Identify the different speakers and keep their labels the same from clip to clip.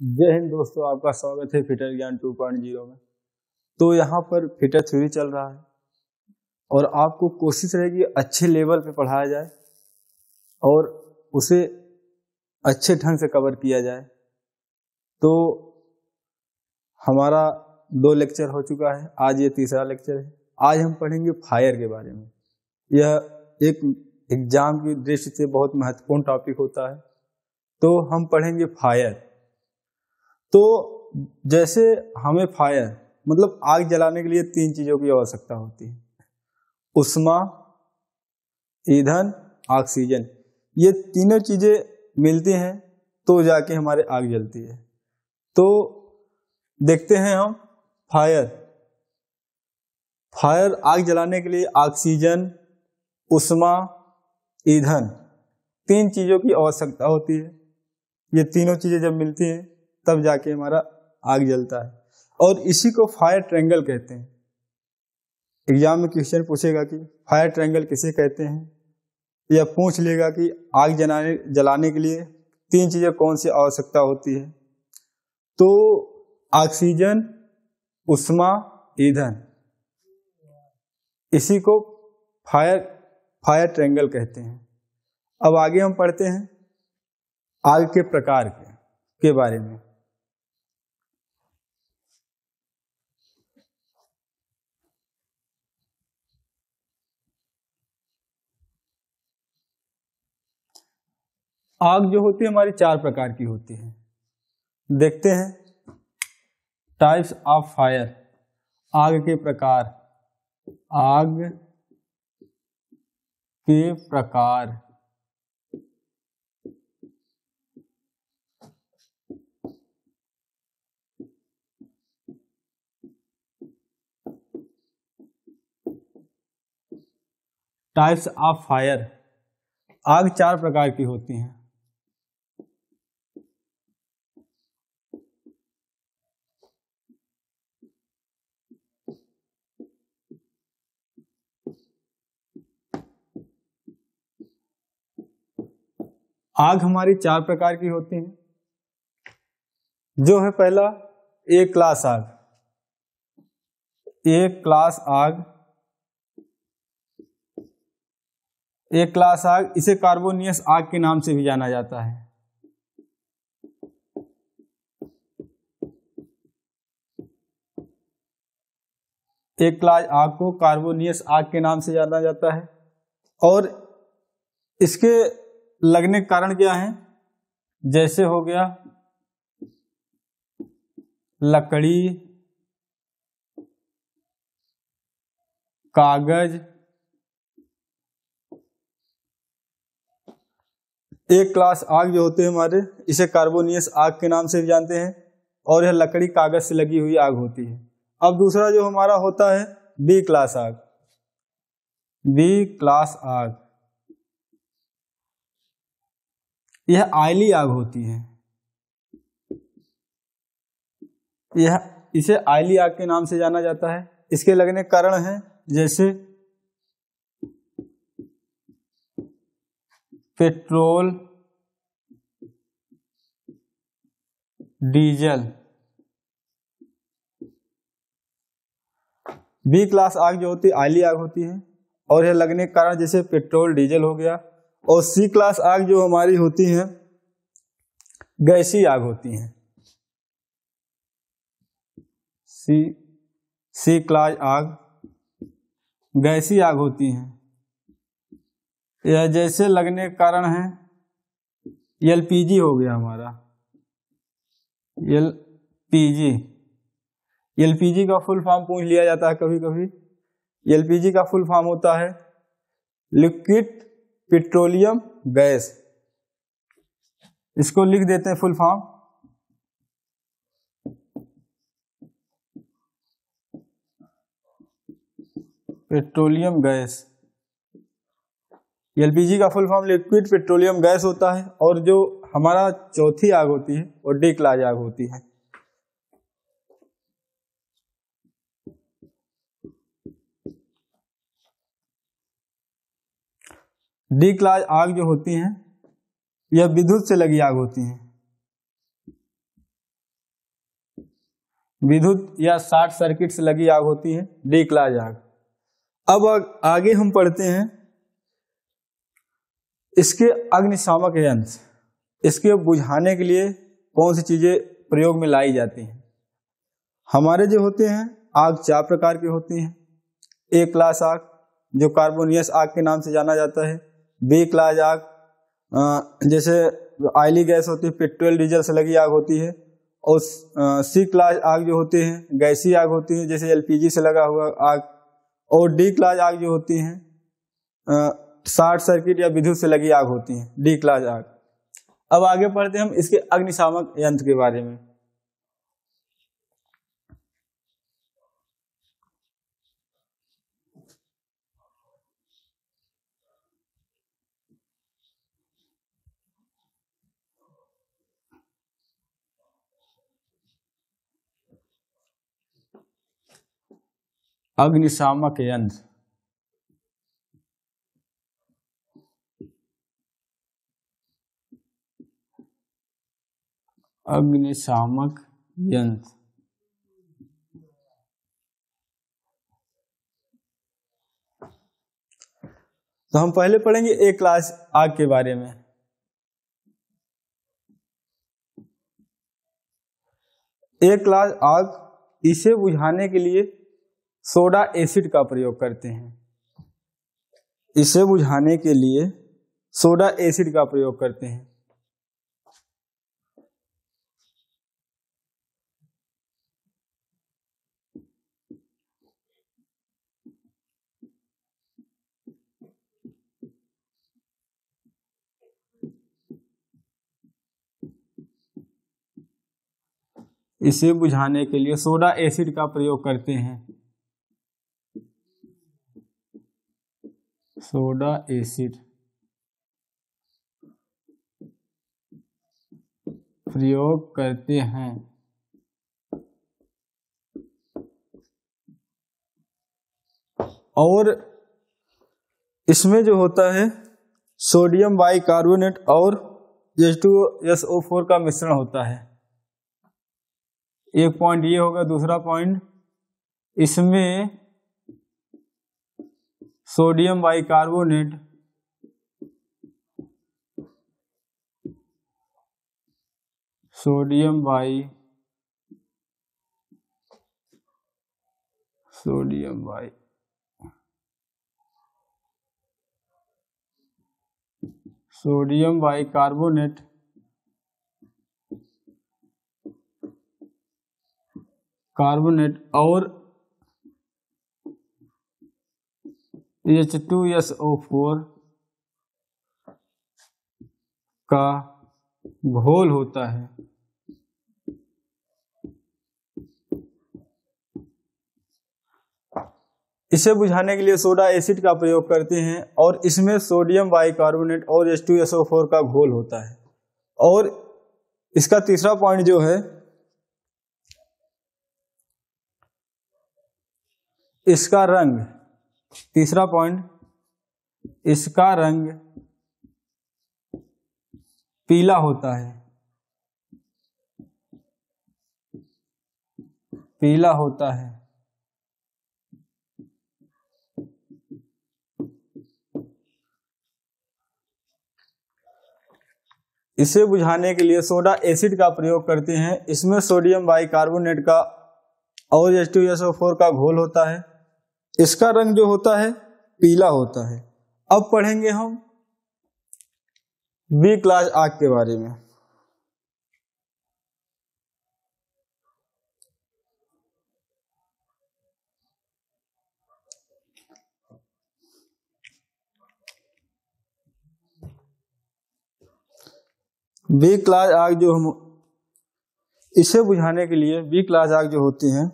Speaker 1: जय हिंद दोस्तों, आपका स्वागत है फिटर ज्ञान 2.0 में। तो यहाँ पर फिटर थ्योरी चल रहा है और आपको कोशिश रहेगी अच्छे लेवल पे पढ़ाया जाए और उसे अच्छे ढंग से कवर किया जाए। तो हमारा 2 लेक्चर हो चुका है, आज ये तीसरा लेक्चर है। आज हम पढ़ेंगे फायर के बारे में। यह एक एग्जाम की दृष्टि से बहुत महत्वपूर्ण टॉपिक होता है। तो हम पढ़ेंगे फायर। तो जैसे हमें फायर मतलब आग जलाने के लिए 3 चीजों की आवश्यकता होती है: उष्मा, ईंधन, ऑक्सीजन। ये तीनों चीजें मिलती हैं तो जाके हमारे आग जलती है। तो देखते हैं हम फायर आग जलाने के लिए ऑक्सीजन, उष्मा, ईंधन, 3 चीजों की आवश्यकता होती है। ये तीनों चीजें जब मिलती हैं तब जाके हमारा आग जलता है और इसी को फायर ट्रायंगल कहते हैं। एग्जाम में क्वेश्चन पूछेगा कि फायर ट्रायंगल किसे कहते हैं, या पूछ लेगा कि आग जलाने के लिए 3 चीजें कौन सी आवश्यकता होती है। तो ऑक्सीजन, उष्मा, ईंधन, इसी को फायर ट्रायंगल कहते हैं। अब आगे हम पढ़ते हैं आग के प्रकार के बारे में। आग जो होती है हमारी 4 प्रकार की होती है। देखते हैं टाइप्स ऑफ फायर, आग के प्रकार। आग के प्रकार। टाइप्स ऑफ फायर, आग 4 प्रकार की होती हैं। आग हमारी 4 प्रकार की होती हैं। जो है पहला ए क्लास आग। ए क्लास आग, ए क्लास आग, इसे कार्बोनियस आग के नाम से भी जाना जाता है। ए क्लास आग को कार्बोनियस आग के नाम से जाना जाता है। और इसके लगने के कारण क्या है? जैसे हो गया लकड़ी, कागज। एक क्लास आग जो होते हैं हमारे, इसे कार्बोनियस आग के नाम से भी जानते हैं और यह लकड़ी कागज से लगी हुई आग होती है। अब दूसरा जो हमारा होता है बी क्लास आग। बी क्लास आग, यह आयली आग होती है। इसे आयली आग के नाम से जाना जाता है। इसके लगने के कारण है जैसे पेट्रोल, डीजल। बी क्लास आग जो होती है आयली आग होती है और यह लगने के कारण जैसे पेट्रोल, डीजल हो गया। और सी क्लास आग जो हमारी होती है गैसीय आग होती है। सी क्लास आग गैसीय आग होती है। यह जैसे लगने के कारण है एलपीजी हो गया हमारा। एलपीजी का फुल फॉर्म पूछ लिया जाता है कभी कभी। एलपीजी का फुल फॉर्म होता है लिक्विड पेट्रोलियम गैस। इसको लिख देते हैं full form. Petroleum gas. LPG का full form liquid petroleum gas होता है। और जो हमारा चौथी आग होती है वो डी क्लास आग होती है। डी क्लास आग जो होती हैं यह विद्युत से लगी आग होती हैं। विद्युत या शॉर्ट सर्किट से लगी आग होती है डी क्लास आग। अब आगे हम पढ़ते हैं इसके अग्निशामक यंत्र, इसके बुझाने के लिए कौन सी चीजें प्रयोग में लाई जाती हैं। हमारे जो होते हैं आग 4 प्रकार के होती हैं। ए क्लास आग जो कार्बोनियस आग के नाम से जाना जाता है। बी क्लास आग जैसे ऑयली गैस होती है, पेट्रोल डीजल से लगी आग होती है। और सी क्लास आग जो होती है गैसीय आग होती है, जैसे एलपीजी से लगा हुआ आग। और डी क्लास आग जो होती हैं शॉर्ट सर्किट या विद्युत से लगी आग होती है, डी क्लास आग। अब आगे पढ़ते हैं हम इसके अग्निशामक यंत्र के बारे में। अग्निशामक यंत्र, अग्निशामक यंत्र तो हम पहले पढ़ेंगे ए क्लास आग के बारे में। ए क्लास आग, इसे बुझाने के लिए सोडा एसिड का प्रयोग करते हैं। इसे बुझाने के लिए सोडा एसिड का प्रयोग करते हैं। इसे बुझाने के लिए सोडा एसिड का प्रयोग करते हैं। सोडा एसिड प्रयोग करते हैं। और इसमें जो होता है सोडियम बाइकार्बोनेट और H2SO4 का मिश्रण होता है। एक पॉइंट ये होगा। दूसरा पॉइंट, इसमें सोडियम बाइकार्बोनेट सोडियम बाइकार्बोनेट और H2SO4 का घोल होता है। इसे बुझाने के लिए सोडा एसिड का प्रयोग करते हैं और इसमें सोडियम बाइकार्बोनेट और H2SO4 का घोल होता है। और इसका तीसरा पॉइंट जो है, इसका रंग, तीसरा पॉइंट, इसका रंग पीला होता है। पीला होता है। इसे बुझाने के लिए सोडा एसिड का प्रयोग करते हैं। इसमें सोडियम बाइकार्बोनेट का और H2SO4 का घोल होता है। इसका रंग जो होता है पीला होता है। अब पढ़ेंगे हम बी क्लास आग के बारे में। बी क्लास आग जो हम, इसे बुझाने के लिए बी क्लास आग जो होती हैं,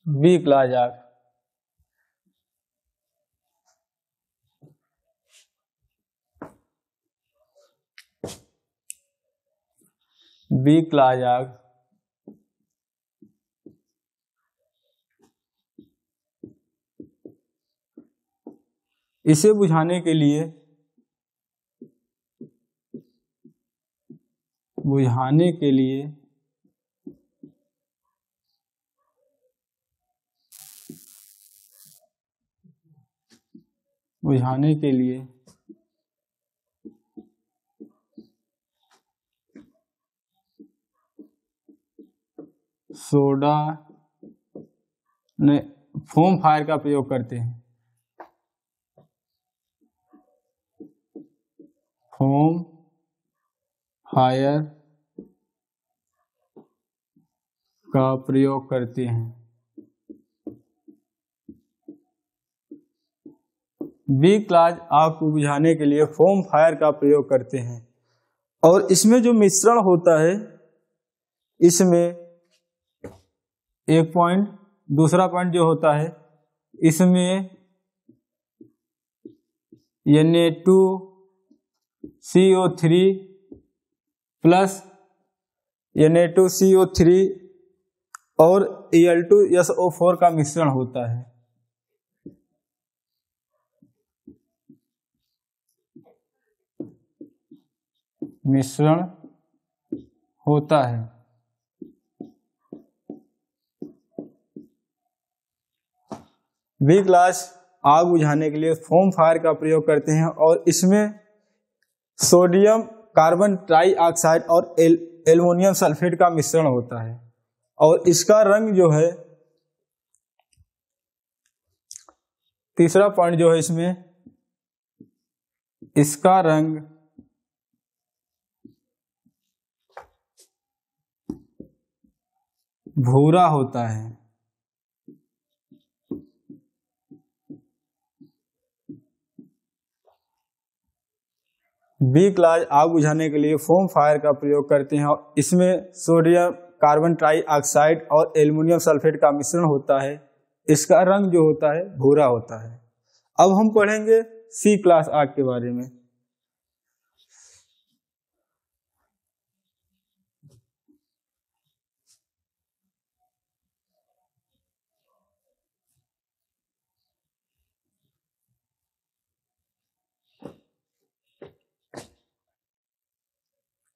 Speaker 1: बी क्लास आग बी क्लास आग इसे बुझाने के लिए बुझाने के लिए सोडा ने फोम फायर का प्रयोग करते हैं। फोम फायर का प्रयोग करते हैं। बी क्लास आग को बुझाने के लिए फोम फायर का प्रयोग करते हैं। और इसमें जो मिश्रण होता है, इसमें एक पॉइंट, दूसरा पॉइंट जो होता है, इसमें Na2CO3 प्लस Na2CO3 और Al2SO4 का मिश्रण होता है। बी क्लास आग बुझाने के लिए फोम फायर का प्रयोग करते हैं और इसमें सोडियम कार्बन ट्राइऑक्साइड और एल्युमिनियम सल्फेट का मिश्रण होता है। और इसका रंग जो है, तीसरा पॉइंट जो है इसमें, इसका रंग भूरा होता है। बी क्लास आग बुझाने के लिए फोम फायर का प्रयोग करते हैं और इसमें सोडियम कार्बन ट्राइऑक्साइड और एल्युमिनियम सल्फेट का मिश्रण होता है। इसका रंग जो होता है भूरा होता है। अब हम पढ़ेंगे सी क्लास आग के बारे में।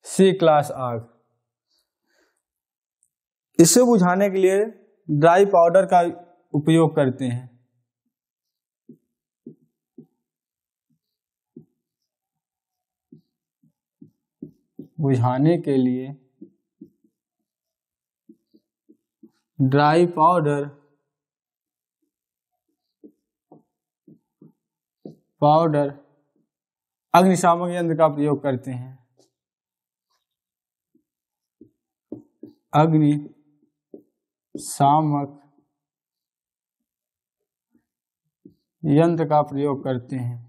Speaker 1: सी क्लास आग, इसे बुझाने के लिए ड्राई पाउडर का उपयोग करते हैं। बुझाने के लिए ड्राई पाउडर अग्निशामक यंत्र का प्रयोग करते हैं। अग्निशामक यंत्र का प्रयोग करते हैं।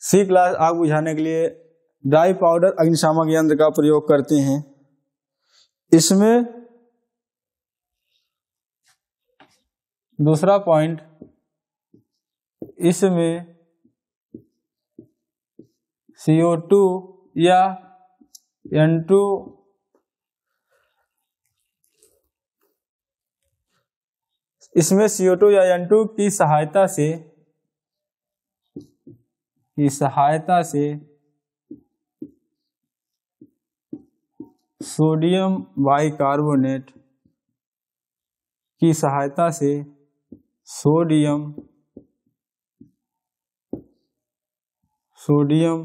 Speaker 1: सी क्लास आग बुझाने के लिए ड्राई पाउडर अग्निशामक यंत्र का प्रयोग करते हैं। इसमें दूसरा पॉइंट, इसमें CO2 या N2 की सहायता से सोडियम बाइकार्बोनेट की सहायता से सोडियम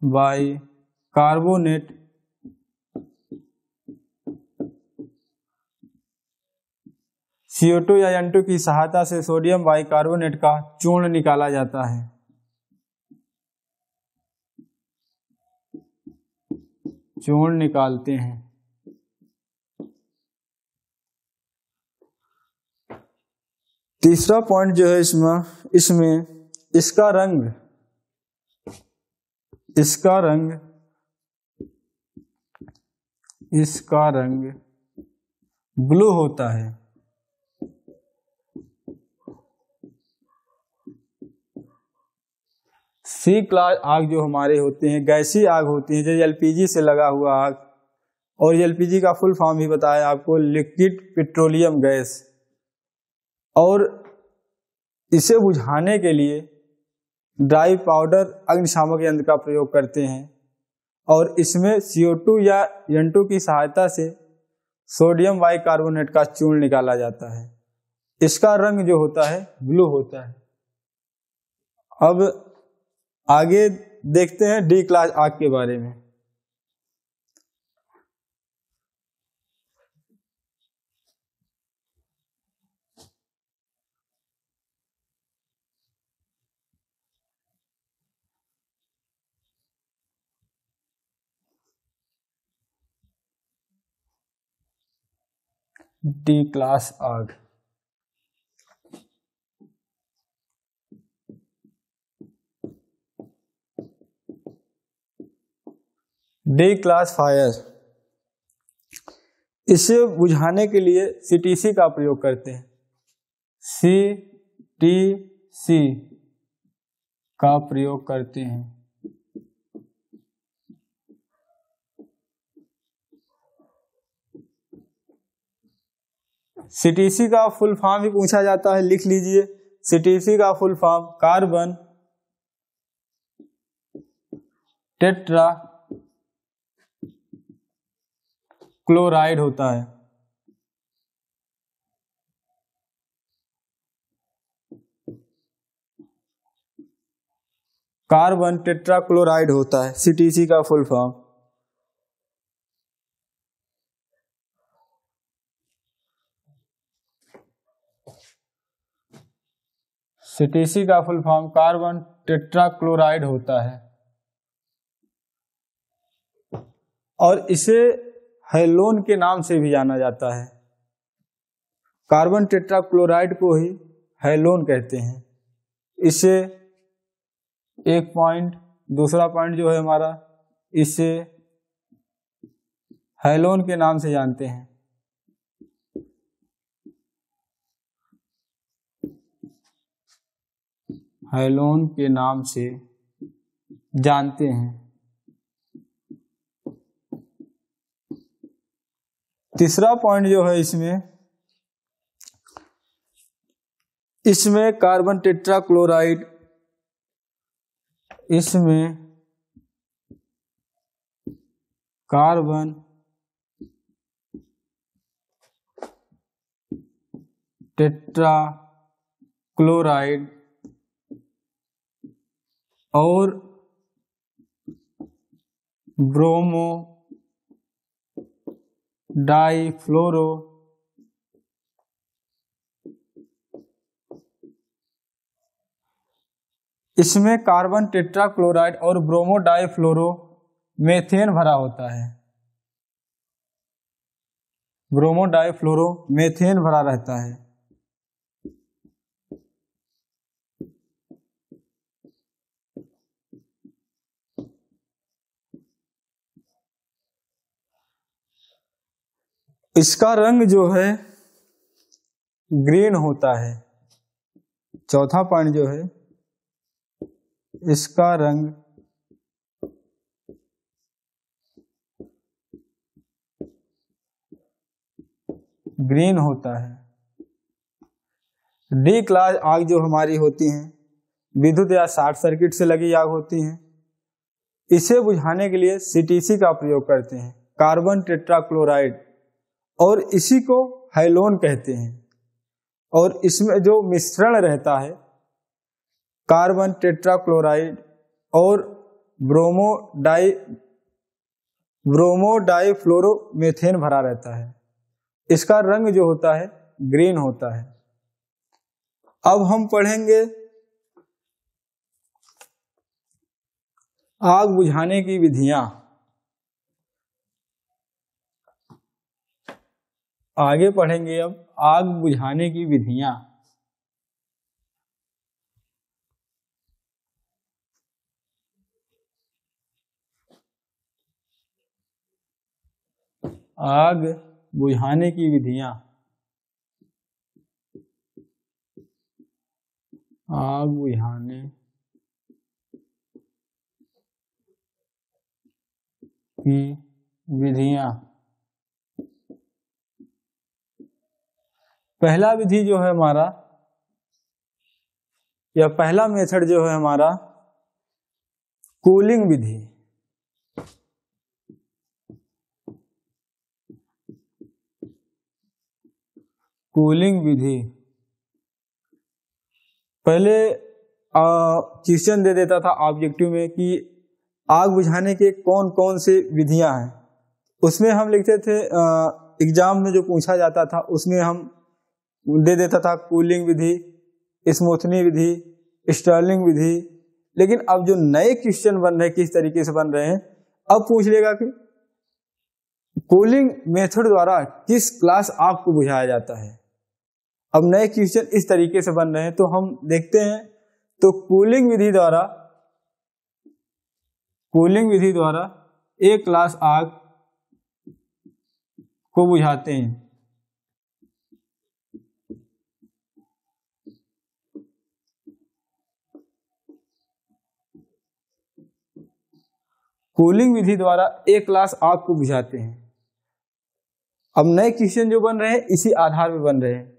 Speaker 1: बाइकार्बोनेट CO2 या N2 की सहायता से सोडियम बाइकार्बोनेट का चूर्ण निकाला जाता है। चूर्ण निकालते हैं। तीसरा पॉइंट जो है इसमें इसका रंग ब्लू होता है। सी क्लास आग जो हमारे होते हैं गैसीय आग होती है, जैसे एलपीजी से लगा हुआ आग। और एलपीजी का फुल फॉर्म भी बताया आपको, लिक्विड पेट्रोलियम गैस। और इसे बुझाने के लिए ड्राई पाउडर अग्निशामक यंत्र का प्रयोग करते हैं और इसमें CO2 या N2 की सहायता से सोडियम बाइकार्बोनेट का चूर्ण निकाला जाता है। इसका रंग जो होता है ब्लू होता है। अब आगे देखते हैं डी क्लास आग के बारे में। डी क्लास आग। डी क्लास फायर, इसे बुझाने के लिए CTC का प्रयोग करते हैं। CTC का प्रयोग करते हैं। CTC का फुल फॉर्म भी पूछा जाता है, लिख लीजिए। CTC का full form carbon tetra chloride होता है। कार्बन टेट्रा क्लोराइड होता है CTC का फुल फॉर्म। CTC का full form carbon tetra chloride होता है और इसे हैलोन के नाम से भी जाना जाता है। कार्बन टेट्रा क्लोराइड को ही हैलोन कहते हैं। इसे एक पॉइंट, दूसरा पॉइंट जो है हमारा, इसे हैलोन के नाम से जानते हैं। हैलोन के नाम से जानते हैं। तीसरा पॉइंट जो है इसमें कार्बन टेट्रा क्लोराइड, इसमें कार्बन टेट्रा क्लोराइड और ब्रोमो डाइफ्लोरो इसमें कार्बन टेट्रा क्लोराइड और ब्रोमो डाइफ्लोरो मेथेन भरा होता है। ब्रोमो डाइफ्लोरो मेथेन भरा रहता है। इसका रंग जो है ग्रीन होता है। चौथा पॉइंट जो है, इसका रंग ग्रीन होता है। डी क्लास आग जो हमारी होती हैं, विद्युत या शॉर्ट सर्किट से लगी आग होती हैं। इसे बुझाने के लिए CTC का प्रयोग करते हैं, कार्बन टेट्रा क्लोराइड, और इसी को हैलोन कहते हैं। और इसमें जो मिश्रण रहता है कार्बन टेट्रा क्लोराइड और ब्रोमो डाइफ्लोरो मेथेन भरा रहता है। इसका रंग जो होता है ग्रीन होता है। अब हम पढ़ेंगे आग बुझाने की विधियां। आगे पढ़ेंगे अब आग बुझाने की विधियां। आग बुझाने की विधियां। आग बुझाने की विधियां। पहला विधि जो है हमारा यह पहला मेथड जो है हमारा कूलिंग विधि। कूलिंग विधि पहले क्वेश्चन दे देता था ऑब्जेक्टिव में कि आग बुझाने के कौन कौन से विधियां हैं, उसमें हम लिखते थे एग्जाम में जो पूछा जाता था उसमें हम दे देता था कूलिंग विधि, स्मूथनिंग विधि, स्टर्लिंग विधि। लेकिन अब जो नए क्वेश्चन बन रहे हैं किस तरीके से बन रहे हैं, अब पूछ लेगा कि कूलिंग मेथड द्वारा किस क्लास आग को बुझाया जाता है। अब नए क्वेश्चन इस तरीके से बन रहे हैं तो हम देखते हैं। तो कूलिंग विधि द्वारा एक क्लास आग को बुझाते हैं। कूलिंग विधि द्वारा एक क्लास आग को बुझाते हैं। अब नए क्वेश्चन जो बन रहे हैं इसी आधार पे बन रहे हैं।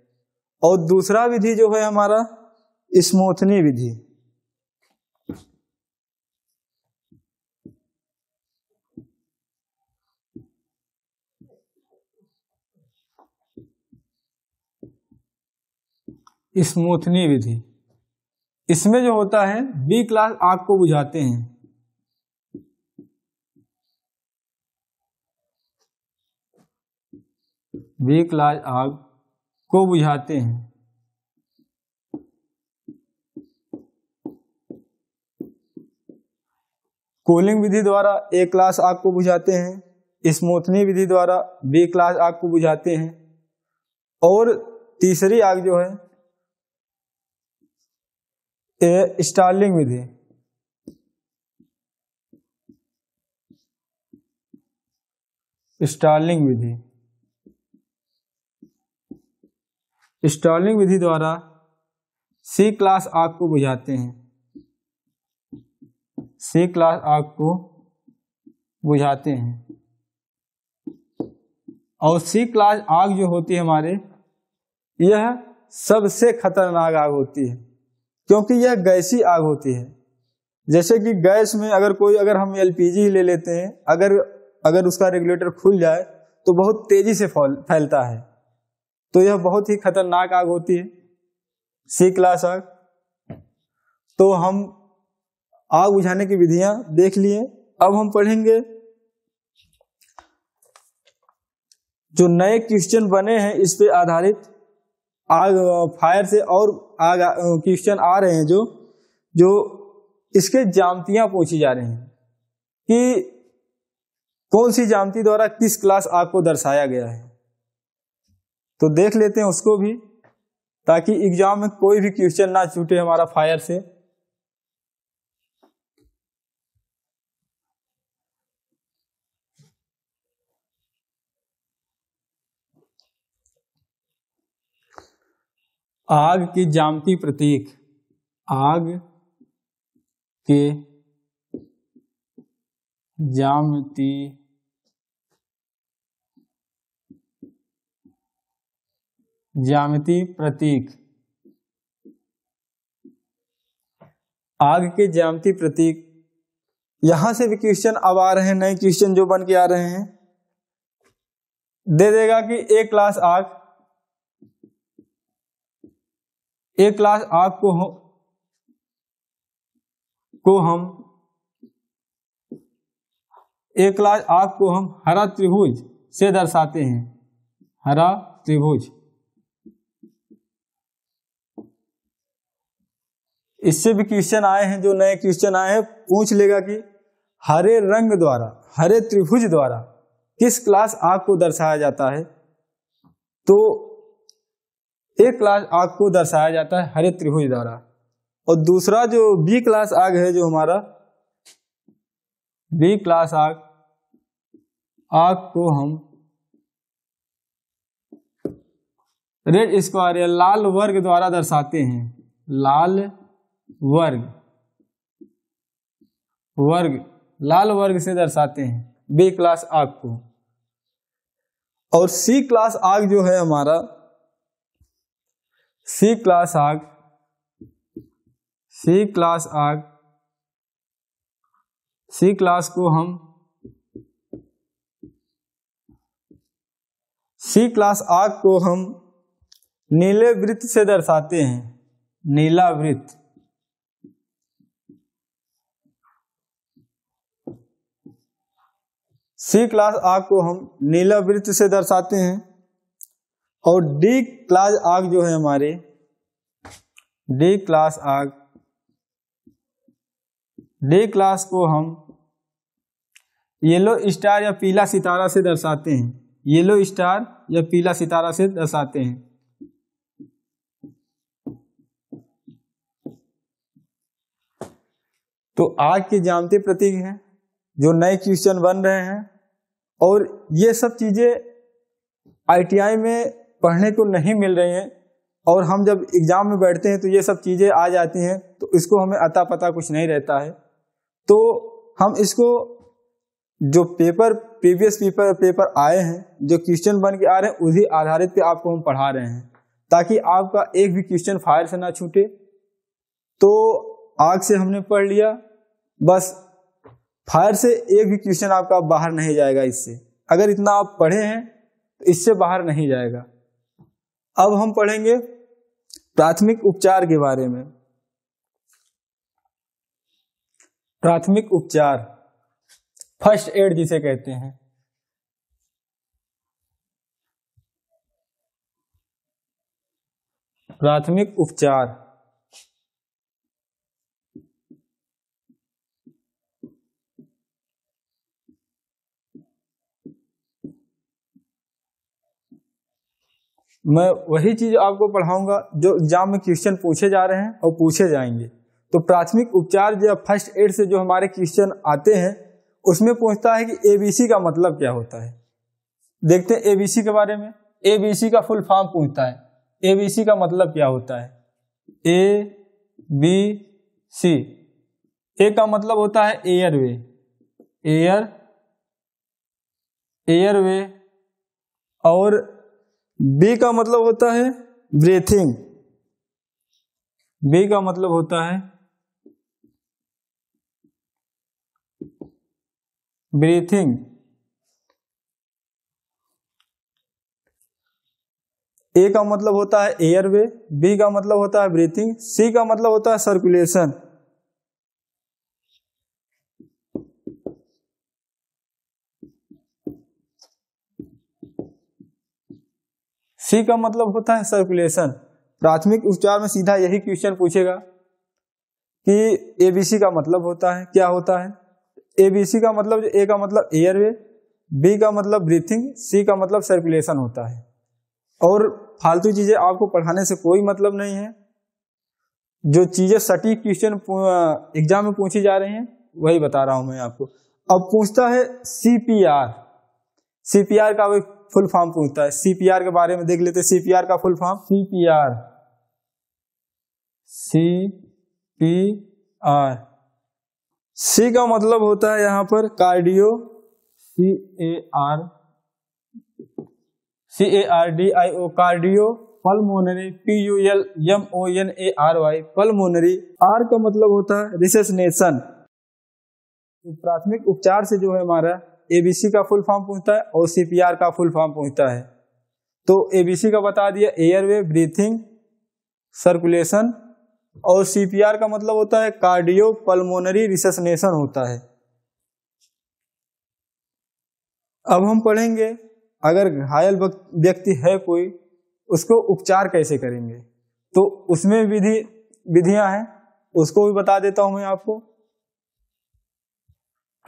Speaker 1: और दूसरा विधि जो है हमारा स्मूथनिंग विधि। स्मूथनिंग विधि, इसमें जो होता है बी क्लास आग को बुझाते हैं। बी क्लास आग को बुझाते हैं। कूलिंग विधि द्वारा ए क्लास आग को बुझाते हैं। स्मूथनिंग विधि द्वारा बी क्लास आग को बुझाते हैं। और तीसरी आग जो है स्टार्लिंग विधि। स्टार्लिंग विधि, स्टार्लिंग विधि द्वारा सी क्लास आग को बुझाते हैं। सी क्लास आग को बुझाते हैं। और सी क्लास आग जो होती है हमारे, यह सबसे खतरनाक आग होती है क्योंकि यह गैसी आग होती है। जैसे कि गैस में अगर हम एलपीजी ले लेते हैं, अगर उसका रेगुलेटर खुल जाए तो बहुत तेजी से फैलता है। तो यह बहुत ही खतरनाक आग होती है, सी क्लास आग। तो हम आग बुझाने की विधियां देख लिए। अब हम पढ़ेंगे जो नए क्वेश्चन बने हैं इस पे आधारित आग फायर से और आग क्वेश्चन आ रहे हैं जो इसके ज्यामितियां पूछी जा रही हैं कि कौन सी ज्यामिति द्वारा किस क्लास आग को दर्शाया गया है। तो देख लेते हैं उसको भी, ताकि एग्जाम में कोई भी क्वेश्चन ना छूटे हमारा फायर से। आग की ज्यामिति प्रतीक। आग के ज्यामिति प्रतीक। आग के ज्यामिति प्रतीक, यहां से भी क्वेश्चन अब आ रहे हैं, नए क्वेश्चन जो बन के आ रहे हैं। दे देगा कि एक क्लास आग को हम हरा त्रिभुज से दर्शाते हैं। हरा त्रिभुज, इससे भी क्वेश्चन आए हैं, जो नए क्वेश्चन आए हैं। पूछ लेगा कि हरे रंग द्वारा, हरे त्रिभुज द्वारा किस क्लास आग को दर्शाया जाता है। तो एक क्लास आग को दर्शाया जाता है हरे त्रिभुज द्वारा। और दूसरा जो बी क्लास आग है, जो हमारा बी क्लास आग को हम रेड स्क्वायर या लाल वर्ग द्वारा दर्शाते हैं। लाल वर्ग से दर्शाते हैं बी क्लास आग को। और सी क्लास आग जो है हमारा, सी क्लास आग सी क्लास आग, सी क्लास को हम सी क्लास आग को हम नीले वृत्त से दर्शाते हैं, नीला वृत्त। सी क्लास आग को हम नीला वृत्त से दर्शाते हैं। और डी क्लास आग जो है हमारे, डी क्लास आग, डी क्लास को हम येलो स्टार या पीला सितारा से दर्शाते हैं, येलो स्टार या पीला सितारा से दर्शाते हैं। तो आग के ज्यामितीय प्रतीक हैं जो नए क्वेश्चन बन रहे हैं, और ये सब चीजें आईटीआई में पढ़ने को नहीं मिल रही हैं, और हम जब एग्जाम में बैठते हैं तो ये सब चीजें आ जाती हैं, तो इसको हमें अता पता कुछ नहीं रहता है। तो हम इसको जो प्रीवियस पेपर आए हैं, जो क्वेश्चन बन के आ रहे हैं, उसी आधारित पे आपको हम पढ़ा रहे हैं, ताकि आपका एक भी क्वेश्चन फायर से ना छूटे। तो आग से हमने पढ़ लिया, बस फायर से एक भी क्वेश्चन आपका बाहर नहीं जाएगा इससे। अगर इतना आप पढ़े हैं तो इससे बाहर नहीं जाएगा। अब हम पढ़ेंगे प्राथमिक उपचार के बारे में। प्राथमिक उपचार, फर्स्ट एड जिसे कहते हैं। प्राथमिक उपचार, मैं वही चीज आपको पढ़ाऊंगा जो एग्जाम में क्वेश्चन पूछे जा रहे हैं और पूछे जाएंगे। तो प्राथमिक उपचार जो फर्स्ट एड से जो हमारे क्वेश्चन आते हैं, उसमें पूछता है कि एबीसी का मतलब क्या होता है। देखते हैं एबीसी के बारे में। एबीसी का फुल फॉर्म पूछता है, एबीसी का मतलब क्या होता है। ए बी सी, ए का मतलब होता है एयरवे, एयरवे, और बी का मतलब होता है ब्रीथिंग, बी का मतलब होता है ब्रीथिंग। ए का मतलब होता है एयरवे, बी का मतलब होता है ब्रीथिंग, सी का मतलब होता है सर्कुलेशन। सी का मतलब होता है सर्कुलेशन। प्राथमिक उपचार में सीधा यही क्वेश्चन पूछेगा कि एबीसी का मतलब होता है क्या होता है। एबीसी का मतलब, ए का मतलब एयरवे, बी का मतलब ब्रीथिंग, सी का मतलब सर्कुलेशन होता है। और फालतू चीजें आपको पढ़ाने से कोई मतलब नहीं है। जो चीजें सटीक क्वेश्चन एग्जाम में पूछी जा रही हैं वही बता रहा हूं मैं आपको। अब पूछता है सीपीआर, सीपीआर का फुल फॉर्म पूछता है। सीपीआर के बारे में देख लेते हैं। सीपीआर का full form, CPR, CPR, C का मतलब होता है यहां पर cardio, CARDIO, cardio, pulmonary, PULMONARY, pulmonary, R का मतलब होता है रिसेसनेशन। तो प्राथमिक उपचार से जो है हमारा एबीसी का फुल फॉर्म पूछता है और सीपीआर का फुल फॉर्म पूछता है। तो एबीसी का बता दिया, एयरवे, ब्रीथिंग, सर्कुलेशन, और सीपीआर का मतलब होता है कार्डियो पल्मोनरी रिसेसनेशन होता है। अब हम पढ़ेंगे अगर घायल व्यक्ति है कोई, उसको उपचार कैसे करेंगे। तो उसमें विधियां हैं, उसको भी बता देता हूं मैं आपको।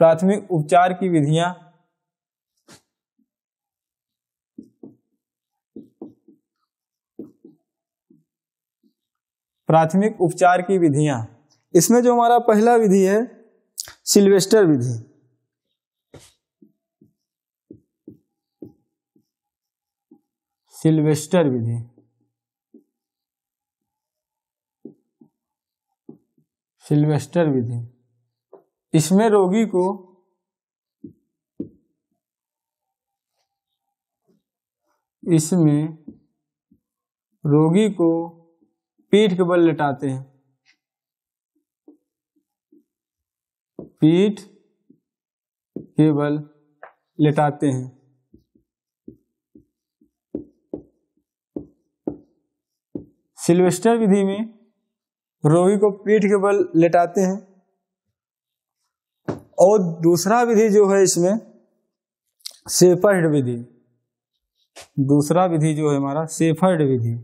Speaker 1: प्राथमिक उपचार की विधियां, प्राथमिक उपचार की विधियां, इसमें जो हमारा पहला विधि है सिल्वेस्टर विधि। सिल्वेस्टर विधि, सिल्वेस्टर विधि, इसमें रोगी को पीठ के बल लेटाते हैं, पीठ के बल लेटाते हैं। सिल्वेस्टर विधि में रोगी को पीठ के बल लेटाते हैं। और दूसरा विधि जो है इसमें शेफर्ड विधि, दूसरा विधि जो है हमारा शेफर्ड विधि,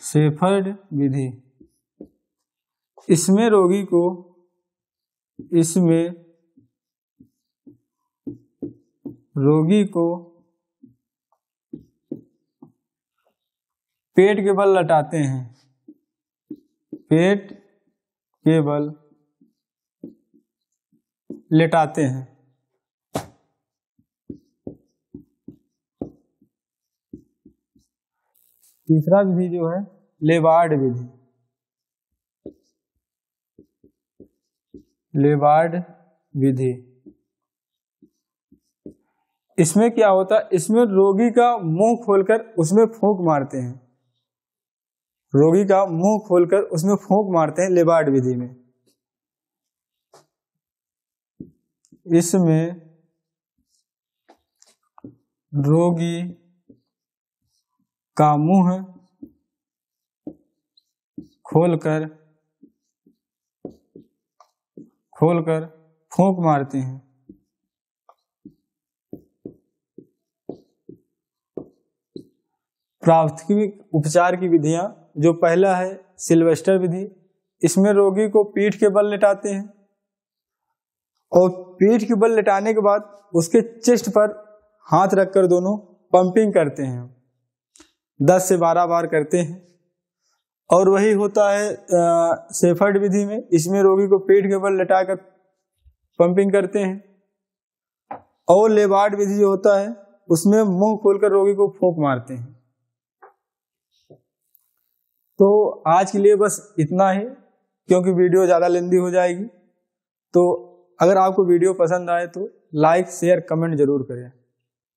Speaker 1: शेफर्ड विधि। इसमें रोगी को पेट के बल लटाते हैं, पेट के बल लेटाते हैं। तीसरा विधि जो है लेबार्ड विधि, लेबार्ड विधि। इसमें क्या होता है, इसमें रोगी का मुंह खोलकर उसमें फूंक मारते हैं, रोगी का मुंह खोलकर उसमें फूंक मारते हैं लेबार्ड विधि में। इसमें रोगी का मुंह खोलकर फूंक मारते हैं। प्राथमिक उपचार की विधियां, जो पहला है सिल्वेस्टर विधि, इसमें रोगी को पीठ के बल लेटाते हैं और पीठ के बल लेटाने के बाद उसके चेस्ट पर हाथ रखकर दोनों पंपिंग करते हैं, 10 से 12 बार करते हैं। और वही होता है शेफर्ड विधि में, इसमें रोगी को पीठ के बल लेटाकर पंपिंग करते हैं। और लेबार्ड विधि जो होता है उसमें मुंह खोलकर रोगी को फूंक मारते हैं। तो आज के लिए बस इतना ही, क्योंकि वीडियो ज़्यादा लेंदी हो जाएगी। तो अगर आपको वीडियो पसंद आए तो लाइक शेयर कमेंट जरूर करें।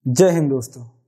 Speaker 1: जय हिंद दोस्तों।